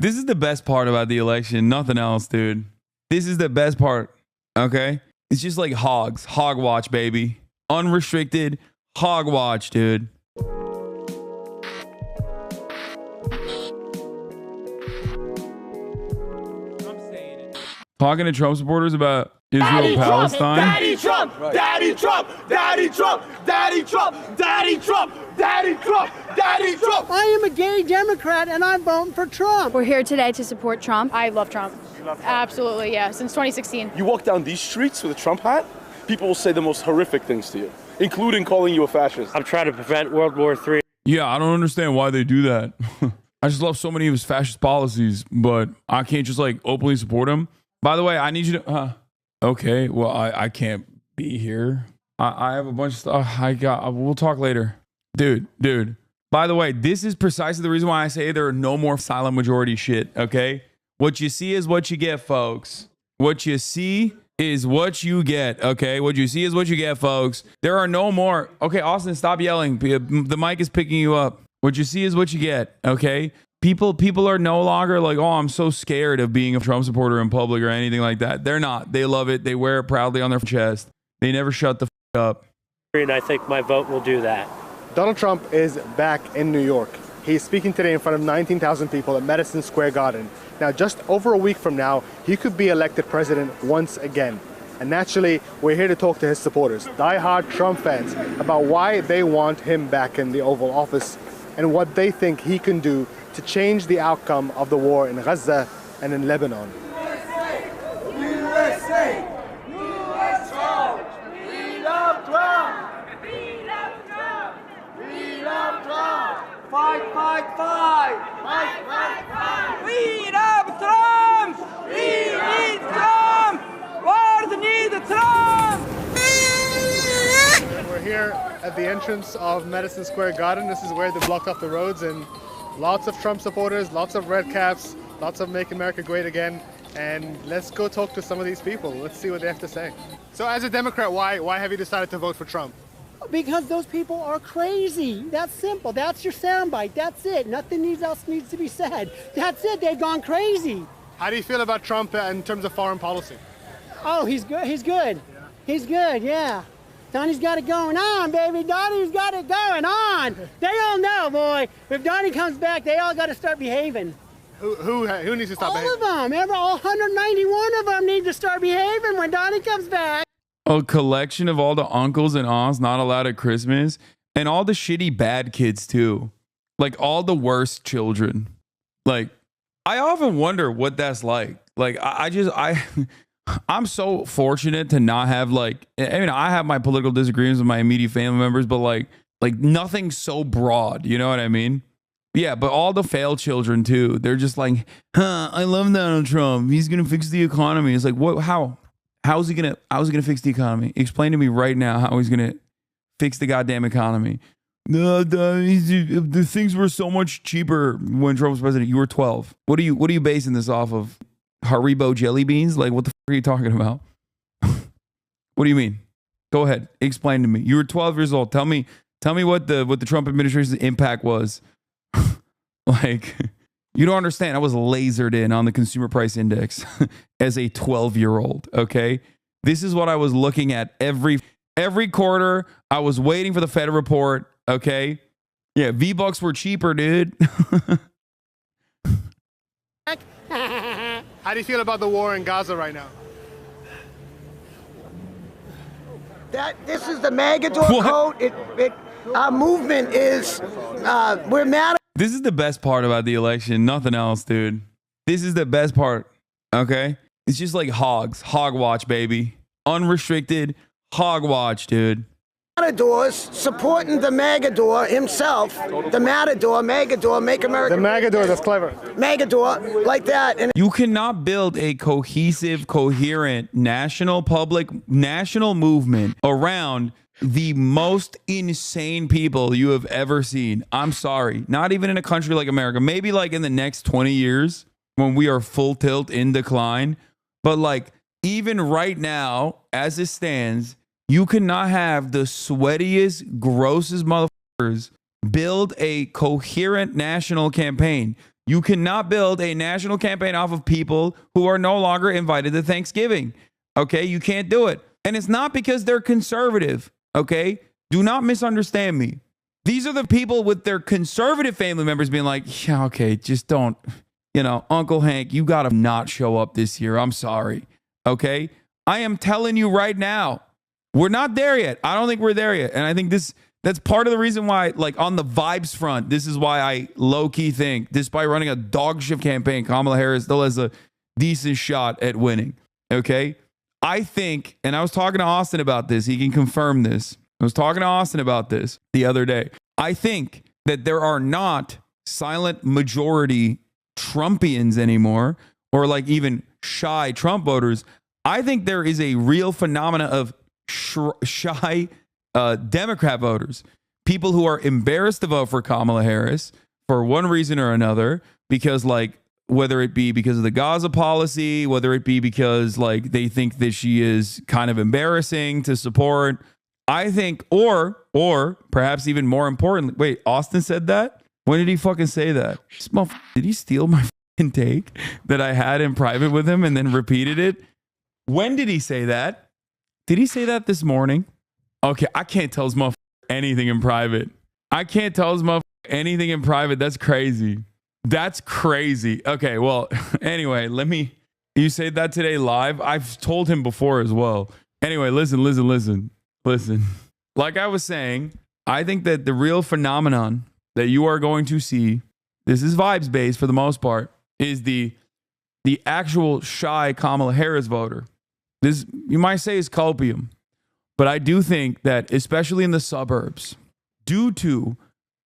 This is the best part about the election. Nothing else, dude. This is the best part. Okay? It's just like hogs. Hogwatch, baby. Unrestricted Hogwatch, dude. Talking to Trump supporters about Israel, Palestine. Daddy Trump! Daddy Trump! Daddy Trump! Daddy Trump! Daddy Trump! Daddy Trump! Daddy Trump! I am a gay Democrat and I'm voting for Trump. We're here today to support Trump. I love Trump. You love Trump? Absolutely, yeah. Since 2016. You walk down these streets with a Trump hat, people will say the most horrific things to you, including calling you a fascist. I'm trying to prevent World War III. Yeah, I don't understand why they do that. I just love so many of his fascist policies, but I can't just like openly support him. By the way, I need you to... okay, well, I can't be here. I have a bunch of stuff. We'll talk later. Dude. By the way, this is precisely the reason why I say there are no more silent majority shit, okay? What you see is what you get, folks. What you see is what you get, okay? What you see is what you get, folks. There are no more... Okay, Austin, stop yelling. The mic is picking you up. What you see is what you get, okay? People are no longer like, oh, I'm so scared of being a Trump supporter in public or anything like that. They're not. They love it. They wear it proudly on their chest. They never shut the up. And I think my vote will do that. Donald Trump is back in New York. He's speaking today in front of 19,000 people at Madison Square Garden. Now, just over a week from now, he could be elected president once again. And naturally, we're here to talk to his supporters, die-hard Trump fans, about why they want him back in the Oval Office and what they think he can do to change the outcome of the war in Gaza and in Lebanon. USA! USA! We love Trump! We love Trump! We love Trump! Fight, fight, fight! Fight, fight, fight! We love Trump! We need Trump! World need Trump! We're here at the entrance of Madison Square Garden. This is where they blocked off the roads, and lots of Trump supporters, lots of red caps, lots of Make America Great Again. And let's go talk to some of these people. Let's see what they have to say. So as a Democrat, why have you decided to vote for Trump? Because those people are crazy. That's simple. That's your soundbite. That's it. Nothing else needs to be said. That's it. They've gone crazy. How do you feel about Trump in terms of foreign policy? Oh, he's good. He's good. Yeah. He's good, yeah. Donnie's got it going on, baby. Donnie's got it going on. They all know, boy. If Donnie comes back, they all got to start behaving. Who needs to start behaving? All of them. Remember, all 191 of them need to start behaving when Donnie comes back. A collection of all the uncles and aunts not allowed at Christmas, and all the shitty bad kids too. Like all the worst children. Like, I often wonder what that's like. Like, I'm so fortunate to not have like, I mean, I have my political disagreements with my immediate family members, but like nothing so broad, you know what I mean? Yeah, but all the failed children too. They're just like, I love Donald Trump. He's gonna fix the economy. It's like, what? How's he gonna fix the economy? Explain to me right now how he's gonna fix the goddamn economy. The things were so much cheaper when Trump was president. You were 12. What are you basing this off of? Haribo jelly beans? Like, what the fuck are you talking about? What do you mean? Go ahead, explain to me. You were 12 years old. Tell me what the Trump administration's impact was. Like, you don't understand. I was lasered in on the consumer price index as a 12-year-old. Okay, this is what I was looking at every quarter. I was waiting for the Fed report. Okay, yeah, V-Bucks were cheaper, dude. How do you feel about the war in Gaza right now? This is the Magador code. Our movement is, we're mad. This is the best part about the election. Nothing else, dude. This is the best part. Okay? It's just like hogs. Hogwatch, baby. Unrestricted Hogwatch, dude. Matadors supporting the Magador himself. The Magador, Make America. The Magador, that's clever. Magador, like that. And you cannot build a cohesive, coherent national movement around the most insane people you have ever seen. I'm sorry. Not even in a country like America. Maybe like in the next 20 years when we are full tilt in decline. But like even right now, as it stands, you cannot have the sweatiest, grossest motherfuckers build a coherent national campaign. You cannot build a national campaign off of people who are no longer invited to Thanksgiving. Okay, you can't do it. And it's not because they're conservative. Okay, do not misunderstand me. These are the people with their conservative family members being like, yeah, okay, just don't, Uncle Hank, you got to not show up this year. I'm sorry. Okay, I am telling you right now, we're not there yet. I don't think we're there yet. And I think that's part of the reason why, like on the vibes front, this is why I low-key think, despite running a dog shit campaign, Kamala Harris still has a decent shot at winning. Okay? I think, and I was talking to Austin about this. He can confirm this. I was talking to Austin about this the other day. I think that there are not silent majority Trumpians anymore, or like even shy Trump voters. I think there is a real phenomena of shy Democrat voters, people who are embarrassed to vote for Kamala Harris for one reason or another, because like whether it be because of the Gaza policy, whether it be because like they think that she is kind of embarrassing to support. I think, or perhaps even more importantly, wait, Austin said that? When did he fucking say that? Did he steal my fucking take that I had in private with him and then repeated it? When did he say that? Did he say that this morning? Okay, I can't tell his motherfucker anything in private. I can't tell his motherfucker anything in private. That's crazy. That's crazy. Okay, well, anyway, you say that today live? I've told him before as well. Anyway, listen. Like I was saying, I think that the real phenomenon that you are going to see, this is vibes based for the most part, is the actual shy Kamala Harris voter. This, you might say, is copium. But I do think that, especially in the suburbs, due to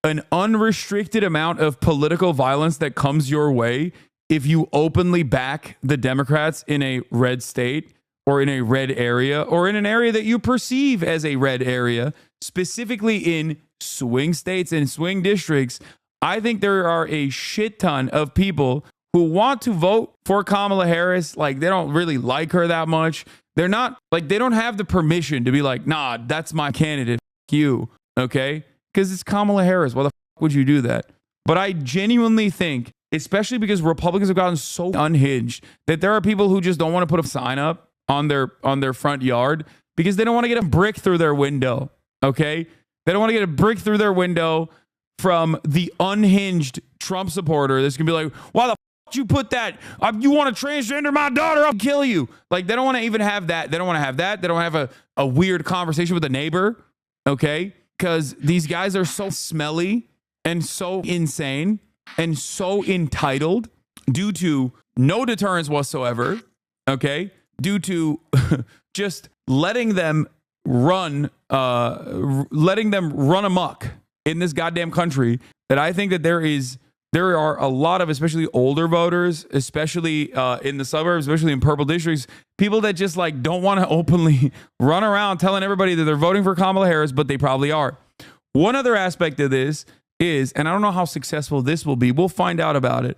an unrestricted amount of political violence that comes your way, if you openly back the Democrats in a red state or in a red area or in an area that you perceive as a red area, specifically in swing states and swing districts, I think there are a shit ton of people who want to vote for Kamala Harris. Like, they don't really like her that much. They're not, like, they don't have the permission to be like, nah, that's my candidate. F you. Okay? Because it's Kamala Harris. Why the fuck would you do that? But I genuinely think, especially because Republicans have gotten so unhinged, that there are people who just don't want to put a sign up on their front yard because they don't want to get a brick through their window. Okay? They don't want to get a brick through their window from the unhinged Trump supporter that's going to be like, why the fuck you put that? You want to transgender my daughter? I'll kill you. Like, they don't want to even have that. They don't want to have that. They don't want to have a weird conversation with a neighbor. Okay? Because these guys are so smelly and so insane and so entitled due to no deterrence whatsoever. Okay? Due to just letting them run amok in this goddamn country, that I think that there are a lot of, especially older voters, especially in the suburbs, especially in purple districts, people that just like don't want to openly run around telling everybody that they're voting for Kamala Harris, but they probably are. One other aspect of this is, and I don't know how successful this will be, we'll find out about it.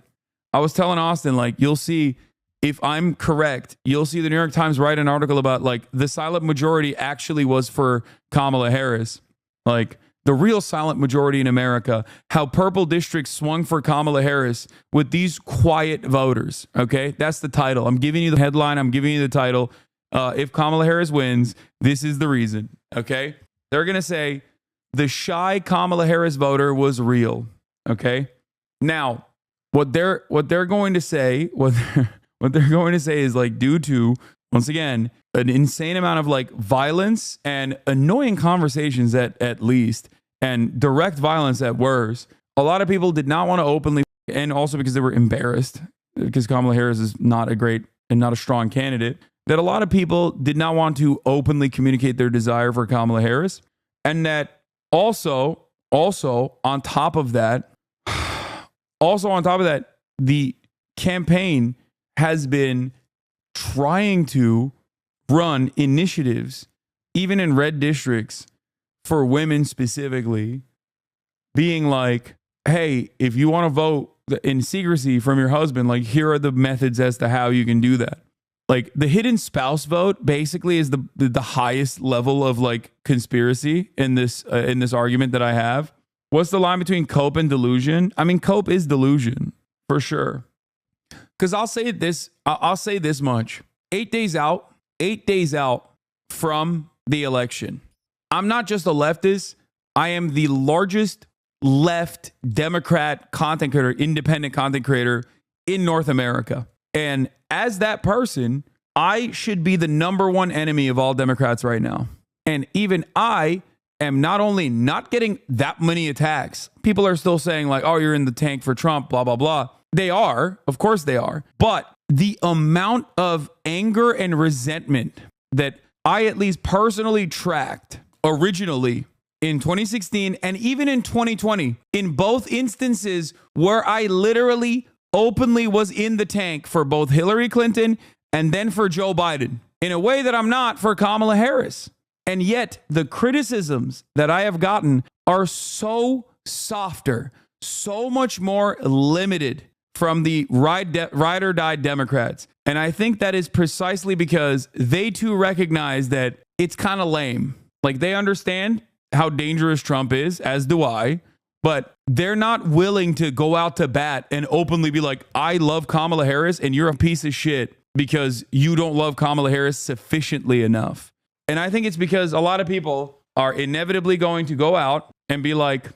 I was telling Austin, like, you'll see, if I'm correct, you'll see the New York Times write an article about like the silent majority actually was for Kamala Harris. Like, the real silent majority in America, how purple districts swung for Kamala Harris with these quiet voters. Okay, that's the title. I'm giving you the headline. I'm giving you the title. If Kamala Harris wins, this is the reason. Okay, they're going to say the shy Kamala Harris voter was real. Okay, now what they're going to say, what they're going to say is like, due to, once again, an insane amount of like violence and annoying conversations at least, and direct violence at worst, a lot of people did not want to openly, and also because they were embarrassed because Kamala Harris is not a great and not a strong candidate, that a lot of people did not want to openly communicate their desire for Kamala Harris. And that also on top of that, the campaign has been trying to run initiatives, even in red districts, for women specifically, being like, hey, if you want to vote in secrecy from your husband, like, here are the methods as to how you can do that. Like, the hidden spouse vote basically is the highest level of like conspiracy in this argument that I have. What's the line between cope and delusion? I mean, cope is delusion for sure. Because I'll say this much. 8 days out from the election, I'm not just a leftist. I am the largest left Democrat content creator, independent content creator in North America. And as that person, I should be the number one enemy of all Democrats right now. And even I am not only not getting that many attacks, people are still saying like, oh, you're in the tank for Trump, blah, blah, blah. They are. Of course they are. But the amount of anger and resentment that I at least personally tracked originally in 2016 and even in 2020, in both instances where I literally openly was in the tank for both Hillary Clinton and then for Joe Biden, in a way that I'm not for Kamala Harris. And yet the criticisms that I have gotten are so softer, so much more limited from the ride or die Democrats. And I think that is precisely because they too recognize that it's kind of lame. Like, they understand how dangerous Trump is, as do I, but they're not willing to go out to bat and openly be like, I love Kamala Harris and you're a piece of shit because you don't love Kamala Harris sufficiently enough. And I think it's because a lot of people are inevitably going to go out and be like,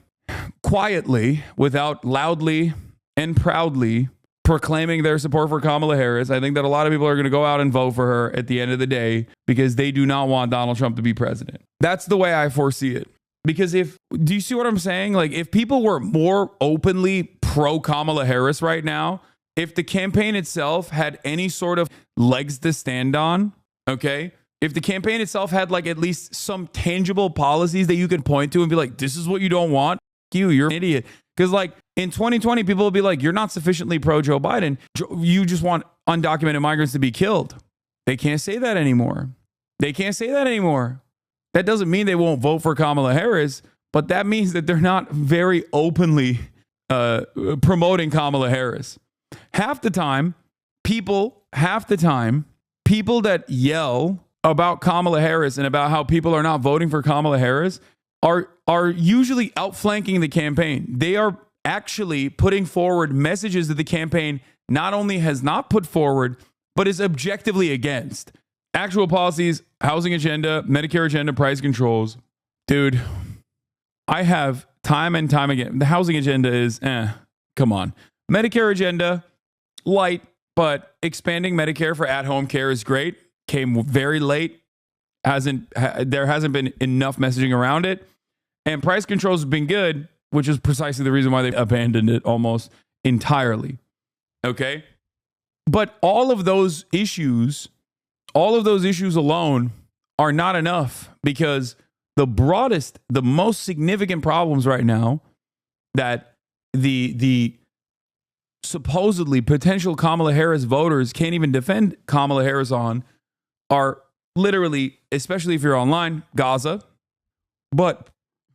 quietly, without loudly and proudly proclaiming their support for Kamala Harris. I think that a lot of people are going to go out and vote for her at the end of the day because they do not want Donald Trump to be president. That's the way I foresee it. Because do you see what I'm saying? Like, if people were more openly pro Kamala Harris right now, if the campaign itself had any sort of legs to stand on, okay? If the campaign itself had like at least some tangible policies that you could point to and be like, this is what you don't want, you're an idiot. Because like in 2020, people will be like, you're not sufficiently pro Joe Biden. You just want undocumented migrants to be killed. They can't say that anymore. They can't say that anymore. That doesn't mean they won't vote for Kamala Harris, but that means that they're not very openly promoting Kamala Harris. Half the time, people that yell about Kamala Harris and about how people are not voting for Kamala Harris are usually outflanking the campaign. They are actually putting forward messages that the campaign not only has not put forward, but is objectively against. Actual policies, housing agenda, Medicare agenda, price controls. Dude, I have time and time again. The housing agenda is, come on. Medicare agenda, light, but expanding Medicare for at-home care is great. Came very late. There hasn't been enough messaging around it. And price controls have been good, which is precisely the reason why they abandoned it almost entirely. Okay? But all of those issues alone are not enough, because the broadest, the most significant problems right now that the supposedly potential Kamala Harris voters can't even defend Kamala Harris on are literally, especially if you're online, Gaza. But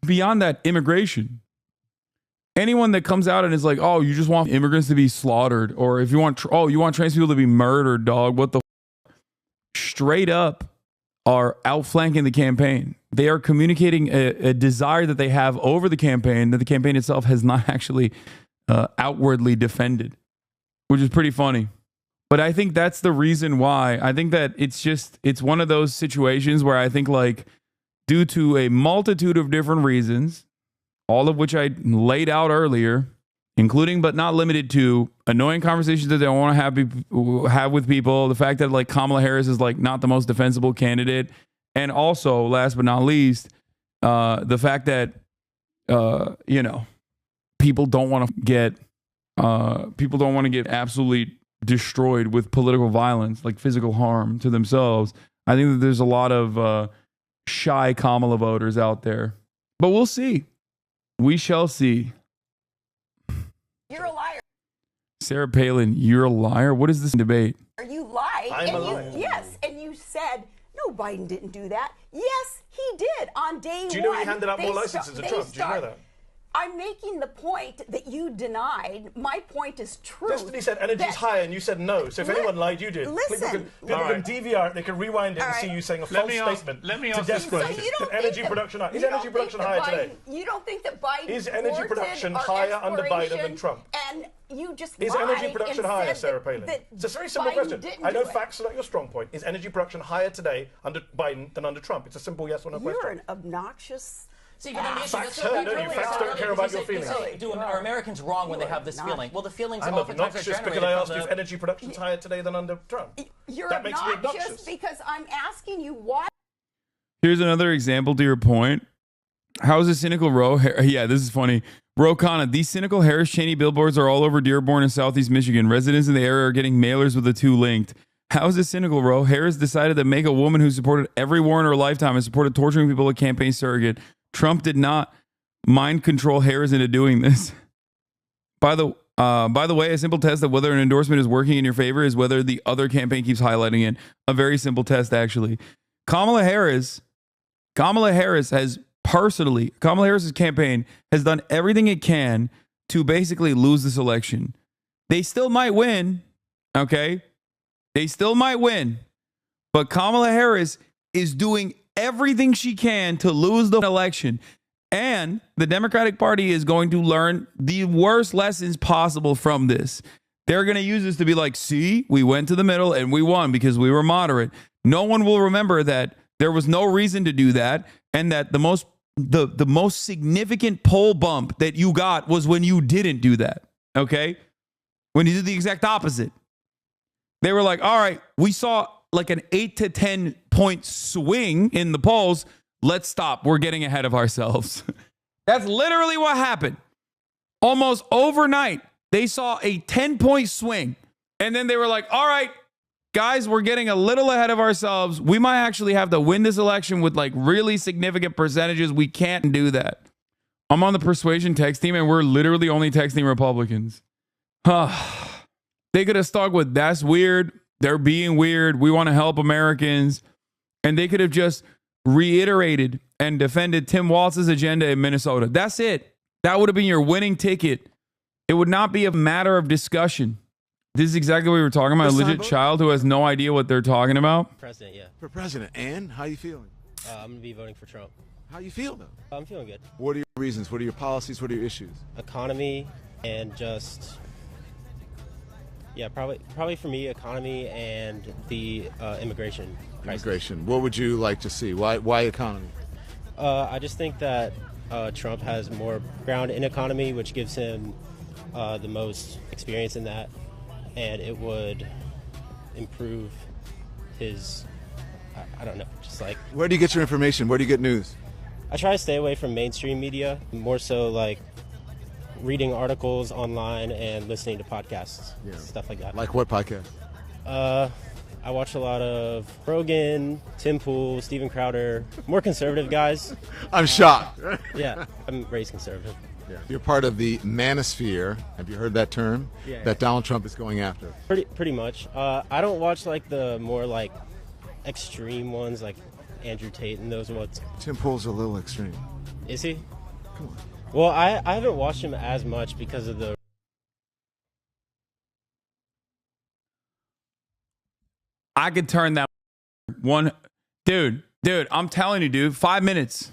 beyond that, immigration. Anyone that comes out and is like, oh, you just want immigrants to be slaughtered, or if you want, you want trans people to be murdered, dog, what the straight up are outflanking the campaign. They are communicating a desire that they have over the campaign that the campaign itself has not actually outwardly defended, which is pretty funny. But I think that's the reason why. I think that it's one of those situations where I think, like, due to a multitude of different reasons, all of which I laid out earlier, including but not limited to annoying conversations that they don't want to have with people, the fact that like Kamala Harris is like not the most defensible candidate, and also last but not least, the fact that people don't want to get absolutely destroyed with political violence, like physical harm to themselves. I think that there's a lot of shy Kamala voters out there, but we'll see. We shall see. You're a liar. Sarah Palin, you're a liar? What is this debate? You lied. I'm a liar. Yes, and you said, no, Biden didn't do that. Yes, he did on day one. Do you know he handed out more licenses to Trump? Do you know that? I'm making the point that you denied. My point is true. Destiny said energy's higher, and you said no. So if anyone lied, you did. Listen. People can DVR it, they can rewind it and see you saying a false statement. Let me to ask this Desperate. question. Energy production higher. Is energy production higher today? You don't think that Biden is energy production higher under Biden than Trump? And you just is energy production higher, Sarah Palin? It's a very simple question. I know facts are not your strong point. Is energy production higher today under Biden than under Trump? It's a simple yes or no question. You're an obnoxious. See, but then the issue facts don't care about your feelings. Are Americans wrong when they have this feeling? Well, the feelings I'm oftentimes are obnoxious generated because I asked from if energy production is higher today than under Trump. You're that makes me obnoxious because I'm asking you why. Here's another example to your point. How is a cynical row? Yeah, this is funny. Ro Khanna, these cynical Harris Cheney billboards are all over Dearborn and Southeast Michigan. Residents in the area are getting mailers with the two linked. How is this cynical, Ro? Harris decided to make a woman who supported every war in her lifetime and supported torturing people a campaign surrogate. Trump did not mind control Harris into doing this. By the way, a simple test of whether an endorsement is working in your favor is whether the other campaign keeps highlighting it. A very simple test, actually. Kamala Harris's campaign has done everything it can to basically lose this election. They still might win, okay? They still might win. But Kamala Harris is doing everything she can to lose the election. And the Democratic Party is going to learn the worst lessons possible from this. They're going to use this to be like, see, we went to the middle and we won because we were moderate. No one will remember that there was no reason to do that, and that the most significant poll bump that you got was when you didn't do that, okay? When you did the exact opposite. They were like, all right, we saw like an 8 to 10 point swing in the polls. Let's stop. We're getting ahead of ourselves. That's literally what happened. Almost overnight, they saw a 10-point swing. And then they were like, all right, guys, we're getting a little ahead of ourselves. We might actually have to win this election with like really significant percentages. We can't do that. I'm on the persuasion text team, and we're literally only texting Republicans. They could have stuck with that's weird. They're being weird. We want to help Americans. And they could have just reiterated and defended Tim Walz's agenda in Minnesota. That's it. That would have been your winning ticket. It would not be a matter of discussion. This is exactly what we were talking about. A legit child who has no idea what they're talking about. President, yeah. For president. And how you feeling? I'm going to be voting for Trump. How you feel, though? I'm feeling good. What are your reasons? What are your policies? What are your issues? Economy and just... Yeah, probably for me, economy and the immigration crisis. Immigration. What would you like to see? Why economy? I just think that Trump has more ground in economy, which gives him the most experience in that, and it would improve his, I don't know, just like... Where do you get your information? Where do you get news? I try to stay away from mainstream media, more so like reading articles online and listening to podcasts, stuff like that. Like what podcast? I watch a lot of Rogan, Tim Pool, Steven Crowder, more conservative guys. I'm shocked. Yeah, I'm raised conservative. Yeah. You're part of the manosphere. Have you heard that term? Yeah. That Donald Trump is going after. Pretty much. I don't watch like the more like extreme ones, like Andrew Tate and those ones. Tim Pool's a little extreme. Is he? Come on. Well, I haven't watched him as much because of the... I could turn that one... Dude, I'm telling you, dude, 5 minutes.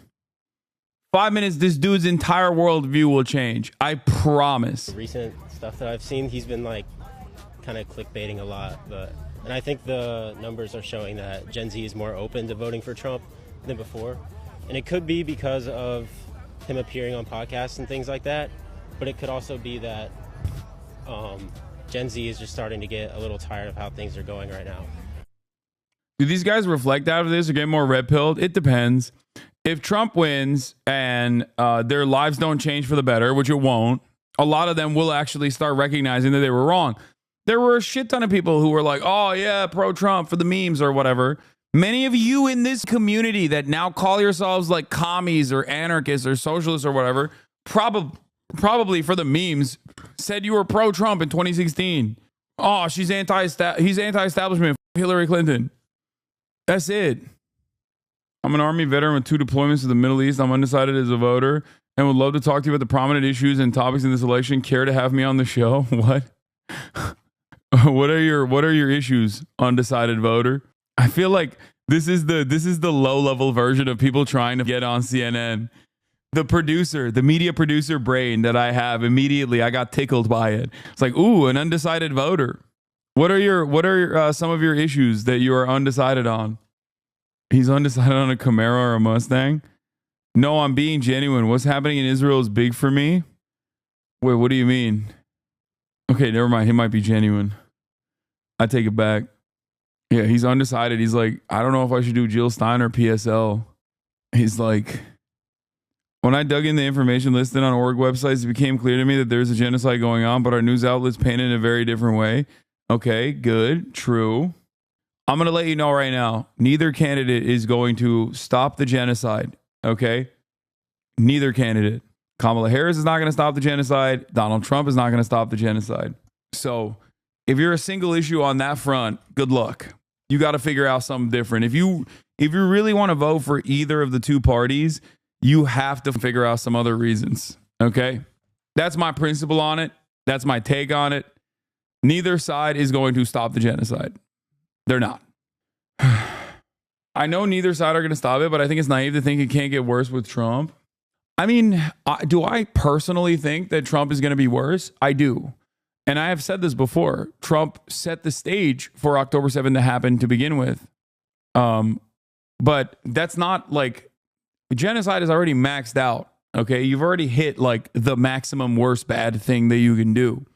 5 minutes, this dude's entire worldview will change. I promise. The recent stuff that I've seen, he's been like kind of clickbaiting a lot. And I think the numbers are showing that Gen Z is more open to voting for Trump than before. And it could be because of him appearing on podcasts and things like that, but it could also be that Gen Z is just starting to get a little tired of how things are going right now. Do these guys reflect out of this or get more red pilled? It depends. If Trump wins and their lives don't change for the better, which it won't, a lot of them will actually start recognizing that they were wrong. There were a shit ton of people who were like, oh yeah, pro-Trump for the memes or whatever. Many of you in this community that now call yourselves like commies or anarchists or socialists or whatever, probably for the memes, said you were pro-Trump in 2016. Oh, he's anti-establishment. Hillary Clinton. That's it. I'm an Army veteran with 2 deployments to the Middle East. I'm undecided as a voter. and would love to talk to you about the prominent issues and topics in this election. Care to have me on the show? What? What are your issues, undecided voter? I feel like this is the low level version of people trying to get on CNN. The media producer brain that I have, immediately I got tickled by it. It's like, ooh, an undecided voter. What are some of your issues that you are undecided on? He's undecided on a Camaro or a Mustang. No, I'm being genuine. What's happening in Israel is big for me. Wait, what do you mean? Okay, never mind. He might be genuine. I take it back. Yeah, he's undecided. He's like, I don't know if I should do Jill Stein or PSL. He's like, when I dug in the information listed on org websites, it became clear to me that there's a genocide going on, but our news outlets paint it in a very different way. Okay, good, true. I'm going to let you know right now, neither candidate is going to stop the genocide, okay? Neither candidate. Kamala Harris is not going to stop the genocide. Donald Trump is not going to stop the genocide. So if you're a single issue on that front, good luck. You got to figure out something different. If you really want to vote for either of the two parties, you have to figure out some other reasons, okay? That's my principle on it. That's my take on it. Neither side is going to stop the genocide. They're not. I know neither side are going to stop it, but I think it's naive to think it can't get worse with Trump. I mean, do I personally think that Trump is going to be worse? I do. And I have said this before. Trump set the stage for October 7th to happen to begin with. But that's not like... Genocide is already maxed out. Okay. You've already hit like the maximum worst bad thing that you can do.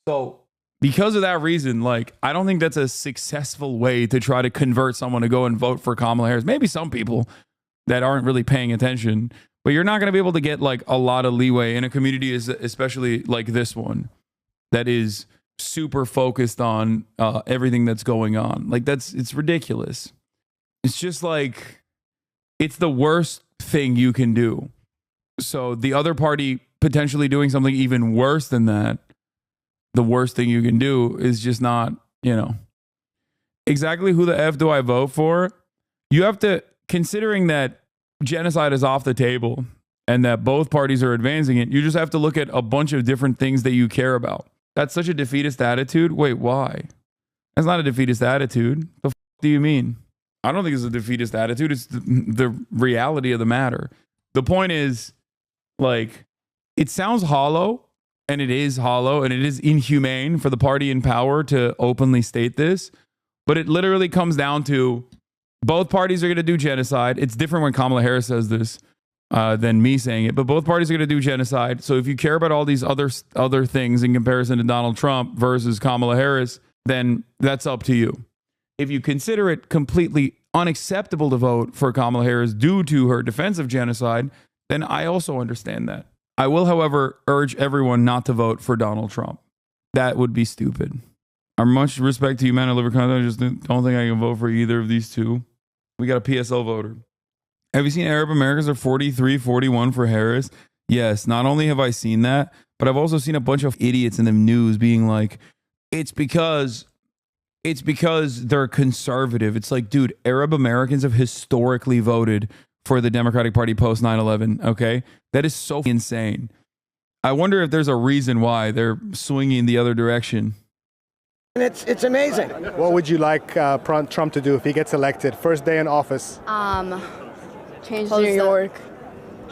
So because of that reason, like, I don't think that's a successful way to try to convert someone to go and vote for Kamala Harris. Maybe some people that aren't really paying attention, but you're not going to be able to get like a lot of leeway in a community, especially like this one, that is super focused on everything that's going on. Like it's ridiculous. It's just like, it's the worst thing you can do. So the other party potentially doing something even worse than that, the worst thing you can do is just not, exactly who the F do I vote for? You have to, considering that genocide is off the table and that both parties are advancing it, you just have to look at a bunch of different things that you care about. That's such a defeatist attitude. Wait, why? That's not a defeatist attitude. The f do you mean? I don't think it's a defeatist attitude. It's the reality of the matter. The point is, like, it sounds hollow, and it is hollow, and it is inhumane for the party in power to openly state this, but it literally comes down to both parties are going to do genocide. It's different when Kamala Harris says this than me saying it, but both parties are going to do genocide. So if you care about all these other things in comparison to Donald Trump versus Kamala Harris, then that's up to you. If you consider it completely unacceptable to vote for Kamala Harris due to her defense of genocide, then I also understand that. I will, however, urge everyone not to vote for Donald Trump. That would be stupid. I much respect to you, man. I live in Canada. I just don't think I can vote for either of these two. We got a PSL voter. Have you seen Arab Americans are 43-41 for Harris? Yes, not only have I seen that, but I've also seen a bunch of idiots in the news being like, it's because they're conservative. It's like, dude, Arab Americans have historically voted for the Democratic Party post 9/11. Okay, that is so insane. I wonder if there's a reason why they're swinging the other direction. And it's amazing. What would you like Trump to do if he gets elected? First day in office. Change New York.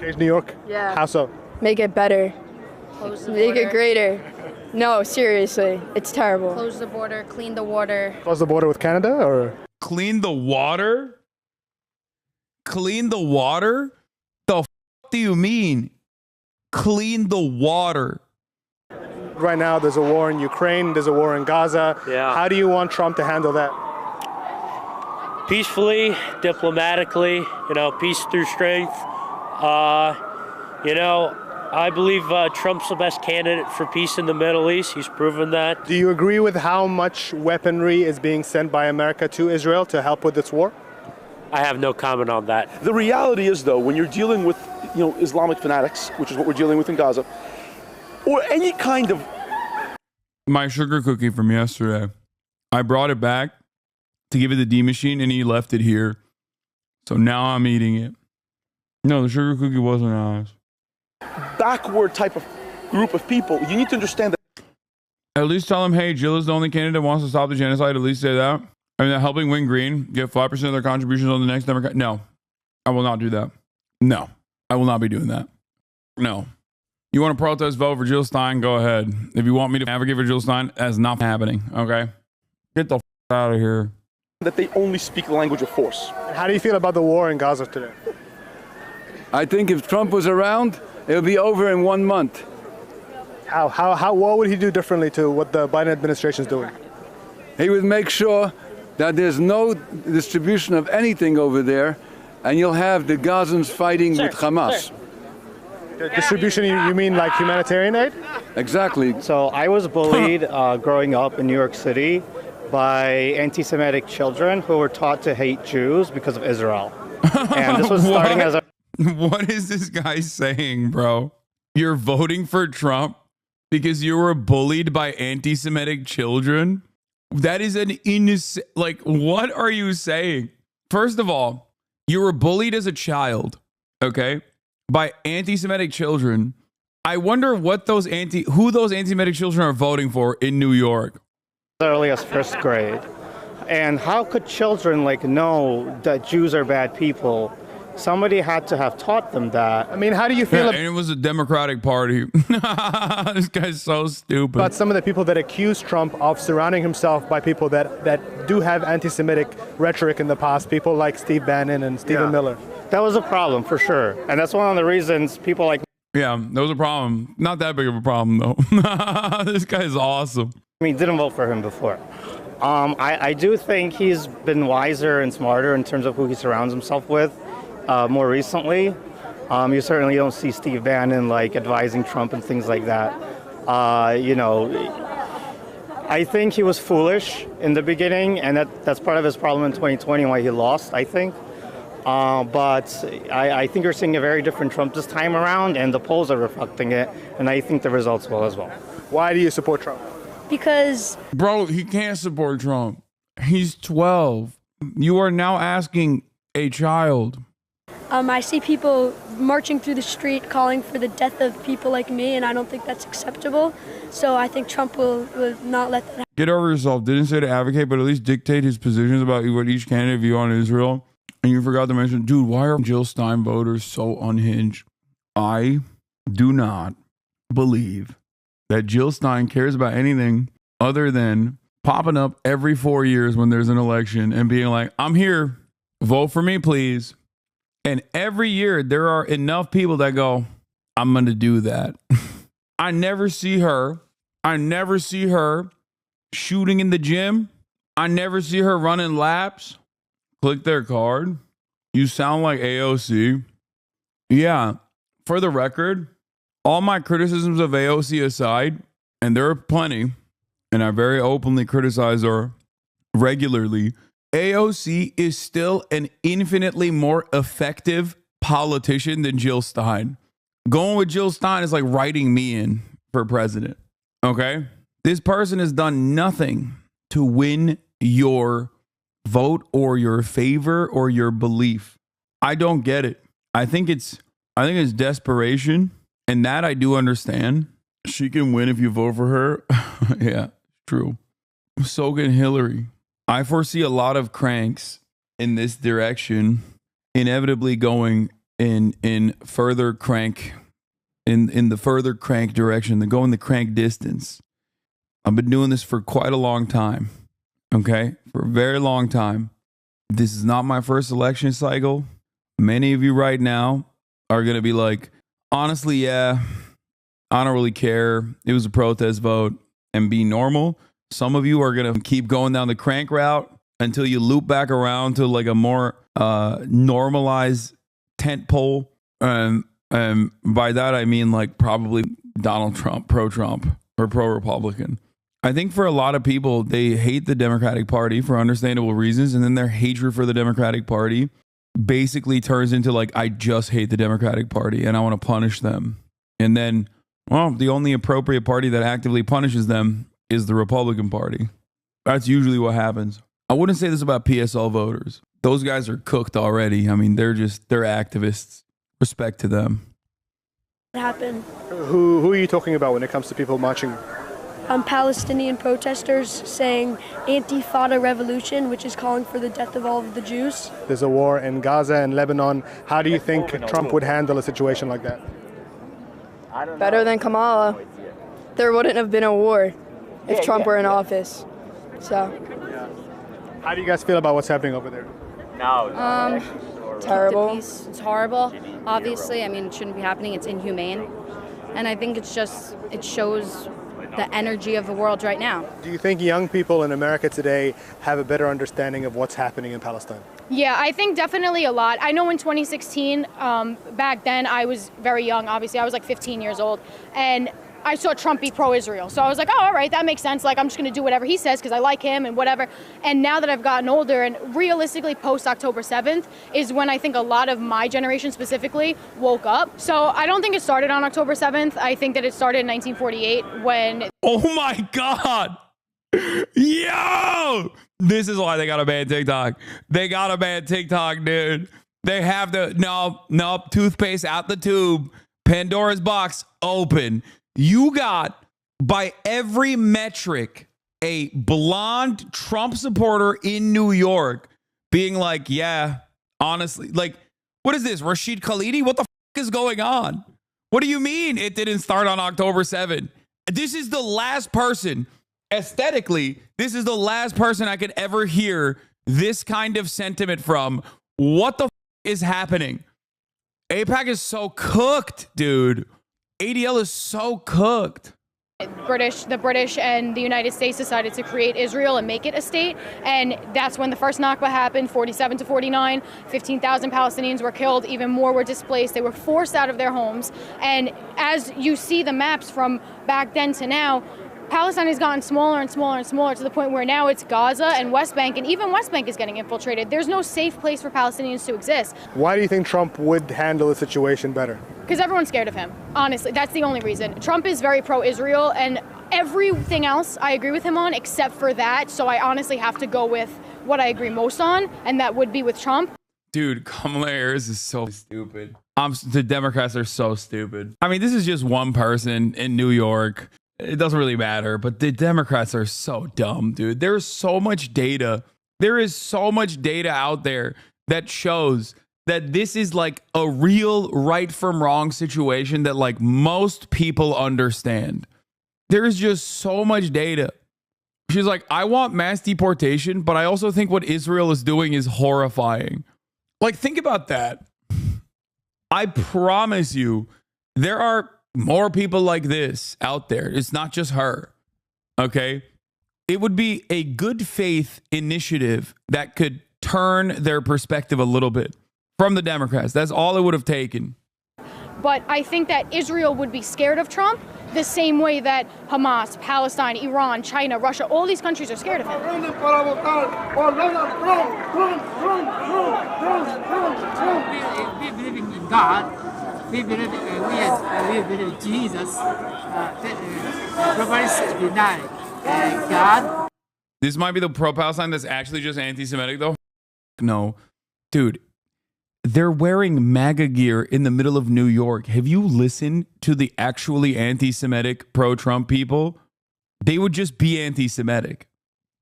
Change New York? Yeah. How so? Make it better. Close the Make border. it greater. No, seriously, it's terrible. Close the border, clean the water. Close the border with Canada, or? Clean the water? Clean the water? The f do you mean? Clean the water. Right now, there's a war in Ukraine, there's a war in Gaza. Yeah. How do you want Trump to handle that? Peacefully, diplomatically, peace through strength. I believe Trump's the best candidate for peace in the Middle East. He's proven that. Do you agree with how much weaponry is being sent by America to Israel to help with this war? I have no comment on that. The reality is, though, when you're dealing with, Islamic fanatics, which is what we're dealing with in Gaza, or any kind of... My sugar cookie from yesterday, I brought it back to give it the D machine, and he left it here. So now I'm eating it. No, the sugar cookie wasn't ours. backward type of group of people. You need to understand that. At least tell them, hey, Jill is the only candidate that wants to stop the genocide. At least say that. I mean, helping Win Green get 5% of their contributions on the next Democrat. No, I will not do that. No, I will not be doing that. No. You want to protest, vote for Jill Stein? Go ahead. If you want me to advocate for Jill Stein, that's not happening. Okay? Get the out of here. That they only speak the language of force. How do you feel about the war in Gaza today? I think if Trump was around, it would be over in 1 month. What would he do differently to what the Biden administration is doing? He would make sure that there's no distribution of anything over there, and you'll have the Gazans fighting with Hamas. The distribution, you mean like humanitarian aid? Exactly. So I was bullied growing up in New York City by anti-Semitic children who were taught to hate Jews because of Israel. And this was starting as a... What is this guy saying, bro? You're voting for Trump because you were bullied by anti-Semitic children? That is an innocent... Like, what are you saying? First of all, you were bullied as a child, okay, by anti-Semitic children. I wonder what who those anti-Semitic children are voting for in New York. As early as first grade. And how could children know that Jews are bad people? Somebody had to have taught them that. I mean, how do you feel? And it was a Democratic Party. This guy's so stupid. About some of the people that accuse Trump of surrounding himself by people that do have anti-Semitic rhetoric in the past, people like Steve Bannon and Stephen Miller. That was a problem for sure. And that's one of the reasons people like... Yeah, that was a problem. Not that big of a problem, though. This guy's awesome. I mean, didn't vote for him before. I do think he's been wiser and smarter in terms of who he surrounds himself with. More recently, you certainly don't see Steve Bannon advising Trump and things like that. I think he was foolish in the beginning, and that's part of his problem in 2020 why he lost, I think. But I think you're seeing a very different Trump this time around, and the polls are reflecting it, and I think the results will as well. Why do you support Trump? Because... Bro, he can't support Trump. He's 12. You are now asking a child. I see people marching through the street calling for the death of people like me, and I don't think that's acceptable. So I think Trump will not let that happen. Get over yourself. Didn't say to advocate, but at least dictate his positions about what each candidate view on Israel. And you forgot to mention, dude, why are Jill Stein voters so unhinged? I do not believe that Jill Stein cares about anything other than popping up every 4 years when there's an election and being like, I'm here, vote for me, please. And every year there are enough people that go, I'm going to do that. I never see her shooting in the gym. I never see her running laps. Click their card. You sound like AOC. Yeah, for the record, all my criticisms of AOC aside, and there are plenty, and I very openly criticize her regularly, AOC is still an infinitely more effective politician than Jill Stein. Going with Jill Stein is like writing me in for president. Okay? This person has done nothing to win your vote or your favor or your belief. I don't get it. I think it's desperation, and that I do understand. She can win if you vote for her. Yeah, true. So can Hillary. I foresee a lot of cranks in this direction, inevitably going in further crank, in the further crank direction, go in the crank distance. I've been doing this for quite a long time, okay? For a very long time. This is not my first election cycle. Many of you right now are going to be like, honestly, yeah, I don't really care. It was a protest vote, and be normal. Some of you are going to keep going down the crank route until you loop back around to like a more normalized tent pole. And by that, I mean like probably Donald Trump, pro-Trump or pro-Republican. I think for a lot of people, they hate the Democratic Party for understandable reasons. And then their hatred for the Democratic Party basically turns into like, I just hate the Democratic Party and I want to punish them. And then, well, the only appropriate party that actively punishes them is the Republican Party. That's usually what happens. I wouldn't say this about PSL voters. Those guys are cooked already. I mean, they're activists. Respect to them. happen. Who are you talking about when it comes to people marching? Palestinian protesters saying Antifada revolution, which is calling for the death of all of the Jews. There's a war in Gaza and Lebanon. How do you think Trump would handle a situation like that? Better than Kamala. There wouldn't have been a war if Trump were in office. So. How do you guys feel about what's happening over there? Terrible. It's horrible. Obviously, I mean, it shouldn't be happening. It's inhumane. And I think it shows the energy of the world right now. Do you think young people in America today have a better understanding of what's happening in Palestine? Yeah, I think definitely a lot. I know in 2016, back then I was very young, obviously. I was like 15 years old. And I saw Trump be pro-Israel. So I was like, oh, all right, that makes sense. Like, I'm just going to do whatever he says because I like him and whatever. And now that I've gotten older and realistically post-October 7th is when I think a lot of my generation specifically woke up. So I don't think it started on October 7th. I think that it started in 1948 when... Oh my God. Yo! This is why they got to ban TikTok. They got to ban TikTok, dude. They have to... No, toothpaste out the tube. Pandora's box open. You got, by every metric, a blonde Trump supporter in New York being like, yeah, honestly, like, what is this, Rashid Khalidi? What the is going on? What do you mean it didn't start on October 7th? This is the last person, aesthetically, this is the last person I could ever hear this kind of sentiment from. What the is happening? AIPAC is so cooked, dude. ADL is so cooked. The British and the United States decided to create Israel and make it a state. And that's when the first Nakba happened, 47 to 49. 15,000 Palestinians were killed. Even more were displaced. They were forced out of their homes. And as you see the maps from back then to now, Palestine has gotten smaller and smaller and smaller to the point where now it's Gaza and West Bank, and even West Bank is getting infiltrated. There's no safe place for Palestinians to exist. Why do you think Trump would handle the situation better? Because everyone's scared of him. Honestly, that's the only reason. Trump is very pro-Israel, and everything else I agree with him on except for that. So I honestly have to go with what I agree most on, and that would be with Trump. Dude, Kamala Harris is so stupid. The Democrats are so stupid. I mean, this is just one person in New York. It doesn't really matter, but the Democrats are so dumb, dude. There's so much data. There is so much data out there that shows that this is like a real right from wrong situation that like most people understand. There is just so much data. She's like, I want mass deportation, but I also think what Israel is doing is horrifying. Like, think about that. I promise you, there are more people like this out there. It's not just her. Okay. It would be a good faith initiative that could turn their perspective a little bit from the Democrats. That's all it would have taken. But I think that Israel would be scared of Trump the same way that Hamas, Palestine, Iran, China, Russia, all these countries are scared of him. We believe in God. We believe in Jesus. Nobody deny God. This might be the pro-Palestine that's actually just anti-Semitic, though. No. Dude, they're wearing MAGA gear in the middle of New York. Have you listened to the actually anti-Semitic pro-Trump people? They would just be anti-Semitic.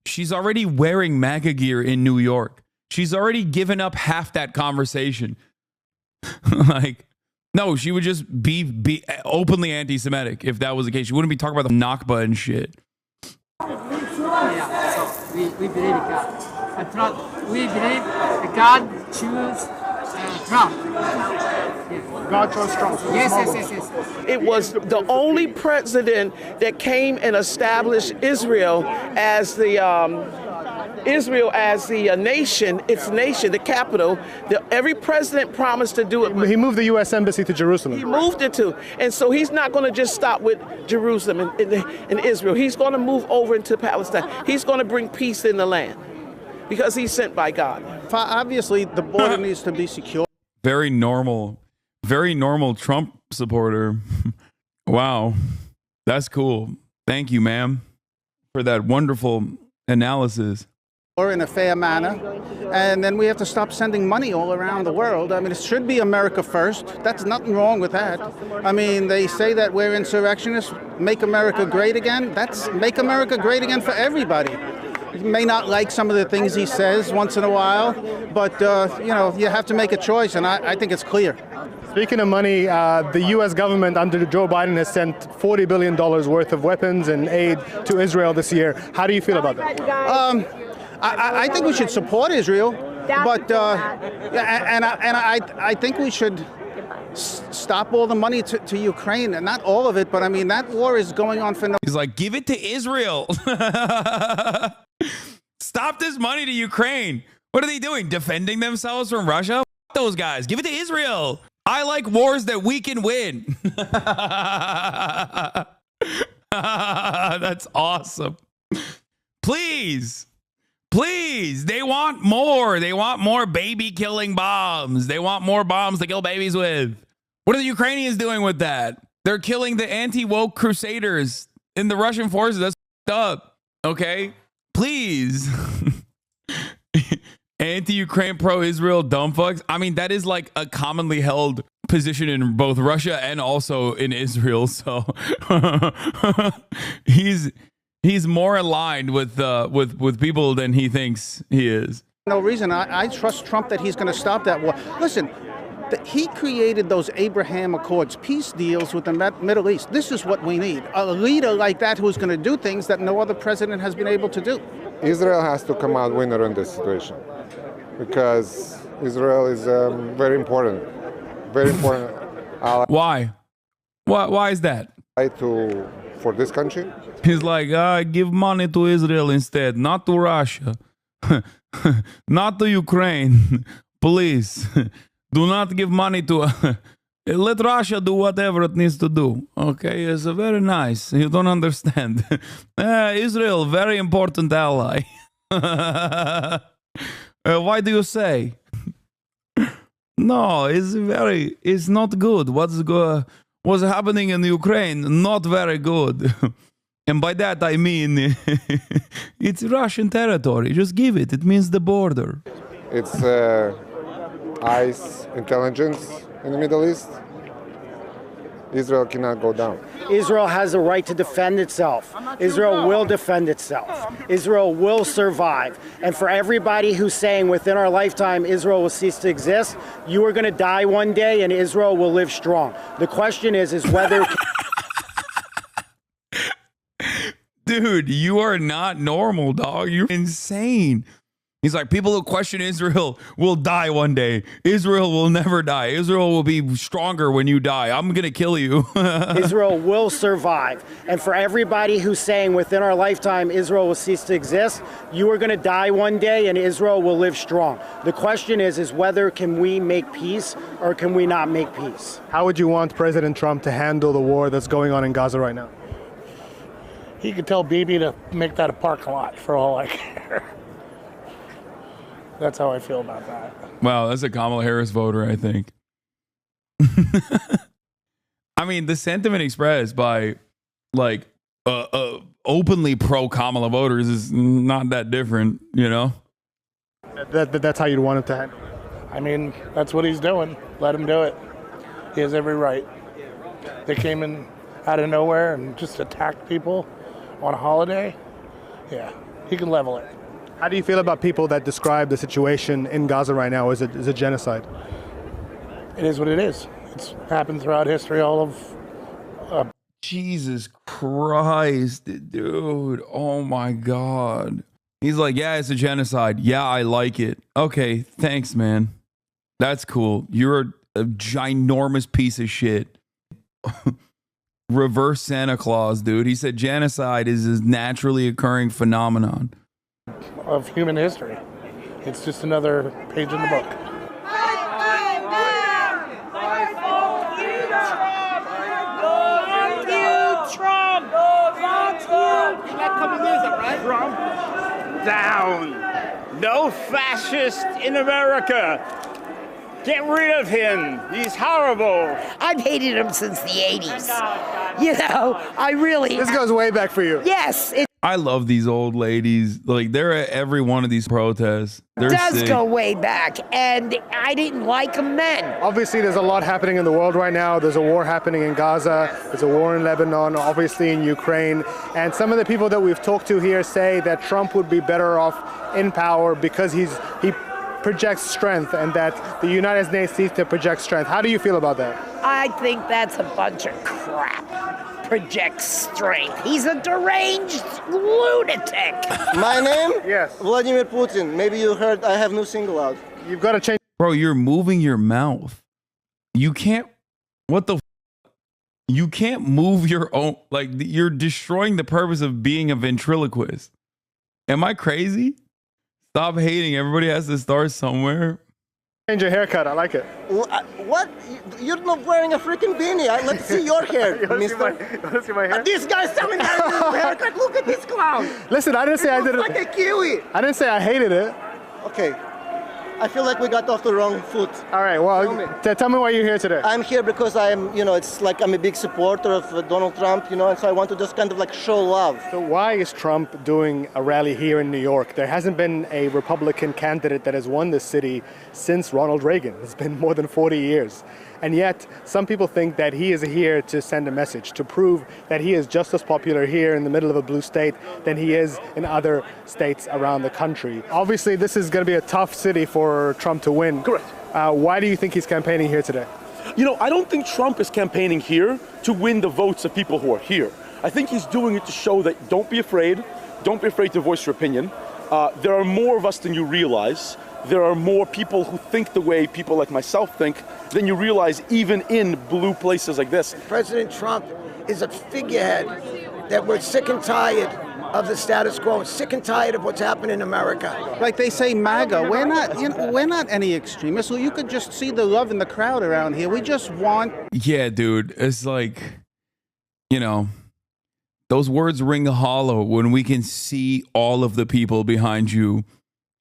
She's already wearing MAGA gear in New York. She's already given up half that conversation. Like, no, she would just be openly anti-Semitic if that was the case. She wouldn't be talking about the Nakba and shit. Yeah, so we believe in God. Trump, we believe God choose Trump. God chose Trump. Yes. It was the only president that came and established Israel as the nation, its nation, the capital. Every president promised to do it. He moved the U.S. Embassy to Jerusalem. He moved it to. And so he's not going to just stop with Jerusalem and Israel. He's going to move over into Palestine. He's going to bring peace in the land because he's sent by God. Obviously, the border needs to be secure. Very normal Trump supporter. Wow. That's cool. Thank you, ma'am, for that wonderful analysis. Or in a fair manner, and then we have to stop sending money all around the world. I mean, it should be America first. That's nothing wrong with that. I mean, they say that we're insurrectionists, make America great again. That's make America great again for everybody. You may not like some of the things he says once in a while, but, you know, you have to make a choice, and I think it's clear. Speaking of money, the U.S. government under Joe Biden has sent $40 billion worth of weapons and aid to Israel this year. How do you feel about that? I think we should support Israel, but I think we should stop all the money to Ukraine, and not all of it, but I mean that war is going on for no. He's like, give it to Israel. Stop this money to Ukraine. What are they doing? Defending themselves from Russia? F those guys. Give it to Israel. I like wars that we can win. That's awesome. Please. Please. They want more. They want more baby killing bombs. They want more bombs to kill babies with. What are the Ukrainians doing with that? They're killing the anti-woke crusaders in the Russian forces. That's up. Okay? Please. Anti-Ukraine, pro-Israel dumb fucks. I mean, that is like a commonly held position in both Russia and also in Israel. So he's more aligned with people than he thinks he is. No reason. I trust Trump that he's going to stop that war. Listen, he created those Abraham Accords, peace deals with the Middle East. This is what we need. A leader like that who's going to do things that no other president has been able to do. Israel has to come out winner in this situation because Israel is very important ally. Why? Why is that? For this country? He's like, give money to Israel instead, not to Russia, not to Ukraine. Please, do not give money to... Let Russia do whatever it needs to do. Okay, it's very nice. You don't understand. Israel, very important ally. Why do you say? No, it's not good. What's happening in Ukraine? Not very good. And by that I mean, it's Russian territory. Just give it. It means the border. It's ICE intelligence in the Middle East. Israel cannot go down. Israel has a right to defend itself. Israel will defend itself. Israel will survive. And for everybody who's saying within our lifetime Israel will cease to exist, you are going to die one day and Israel will live strong. The question is whether... Dude, you are not normal, dog. You're insane. He's like, people who question Israel will die one day. Israel will never die. Israel will be stronger when you die. I'm going to kill you. Israel will survive. And for everybody who's saying within our lifetime Israel will cease to exist, you are going to die one day and Israel will live strong. The question is whether can we make peace or can we not make peace? How would you want President Trump to handle the war that's going on in Gaza right now? He could tell Bibi to make that a parking lot for all I care. That's how I feel about that. Wow, that's a Kamala Harris voter, I think. I mean, the sentiment expressed by like openly pro-Kamala voters is not that different, you know? That's how you'd want him to handle it. I mean, that's what he's doing. Let him do it. He has every right. They came in out of nowhere and just attacked people on a holiday. Yeah, he can level it. How do you feel about people that describe the situation in Gaza right now as a genocide? It is what it is. It's happened throughout history, all of... Jesus Christ, dude. Oh, my God. He's like, yeah, it's a genocide. Yeah, I like it. Okay, thanks, man. That's cool. You're a ginormous piece of shit. Reverse Santa Claus, dude. He said genocide is a naturally occurring phenomenon of human history. It's just another page in the book. Trump down. No fascist in America. Get rid of him. He's horrible. I've hated him since the 80s. You know, I really... This goes way back for you. Yes. I love these old ladies. Like, they're at every one of these protests. They're does sick. go way back, and I didn't like them then. Obviously, there's a lot happening in the world right now. There's a war happening in Gaza. There's a war in Lebanon, obviously in Ukraine. And some of the people that we've talked to here say that Trump would be better off in power because he projects strength, and that the United States needs to project strength. How do you feel about that? I think that's a bunch of crap. Projects strength. He's a deranged lunatic. My name? Yes. Vladimir Putin. Maybe you heard I have new single out. You've got to change. Bro, you're moving your mouth. You can't. What the? You can't move your own. Like, you're destroying the purpose of being a ventriloquist. Am I crazy? Stop hating. Everybody has to start somewhere. Change your haircut. I like it. What? You're not wearing a freaking beanie. Let's see your hair, mister. You want to see my hair? This guy's telling me I have a haircut. Look at this clown. Listen, I didn't say I did it. Like a kiwi. I didn't say I hated it. Okay. I feel like we got off the wrong foot. All right, well, tell me why you're here today. I'm here because it's like I'm a big supporter of Donald Trump, and so I want to just kind of like show love. So why is Trump doing a rally here in New York? There hasn't been a Republican candidate that has won this city since Ronald Reagan. It's been more than 40 years. And yet, some people think that he is here to send a message, to prove that he is just as popular here in the middle of a blue state than he is in other states around the country. Obviously, this is going to be a tough city for Trump to win. Correct. Why do you think he's campaigning here today? I don't think Trump is campaigning here to win the votes of people who are here. I think he's doing it to show that don't be afraid to voice your opinion. There are more of us than you realize. There are more people who think the way people like myself think than you realize, even in blue places like this. President Trump is a figurehead that we're sick and tired of the status quo, sick and tired of what's happening in America. Like they say MAGA, we're not any extremists. So you could just see the love in the crowd around here. We just want... Yeah, dude. It's like, those words ring hollow when we can see all of the people behind you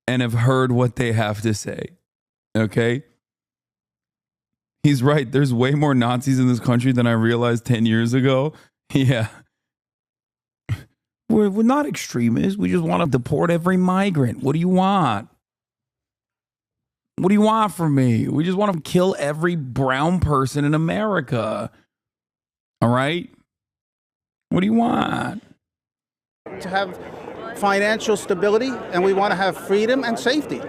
and have heard what they have to say. Okay? He's right. There's way more Nazis in this country than I realized 10 years ago. Yeah. We're not extremists. We just want to deport every migrant. What do you want? What do you want from me? We just want to kill every brown person in America. All right? What do you want? To have financial stability, and we want to have freedom and safety.